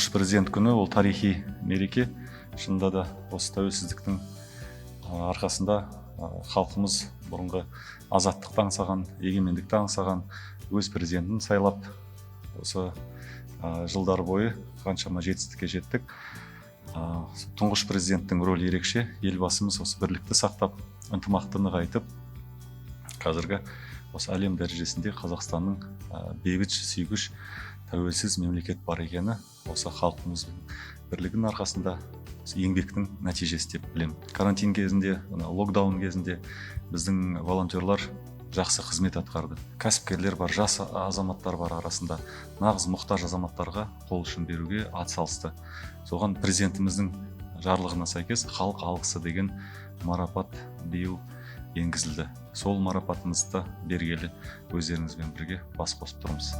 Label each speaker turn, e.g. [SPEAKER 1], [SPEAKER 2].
[SPEAKER 1] тұңғыш президент күні ол тарихи мереке. Шынында да осы тәуелсіздіктің арқасында халқымыз бұрынғы азаттықты аңсаған, егемендікті аңсаған өз президентін сайлап, осы жылдар бойы қаншама жетістікке жеттік. Тұңғыш президенттің рөлі ерекше. Елбасымыз осы бірлікті сақтап, ынтымақты нығайтып, қазіргі осы әлем дәрежесінде Қазақстанның бейбіт, сүйгіш, тәуелсіз мемлекет бар екені осы халқымыздың бірлігінің арқасында еңбектің нәтижесі деп білемін. Карантин кезінде, локдаун кезінде біздің волонтерлар жақсы қызмет атқарды. Кәсіпкерлер бар, жас азаматтар бар арасында, нағыз мұқтаж азаматтарға қол ұшын беруге атсалысты. Соған президентіміздің жарлығына сәйкес халық алғысы деген марапат биыл енгізілді. Сол марапатымызды бергелі өздеріңізбен бірге бас қосып тұрмыз.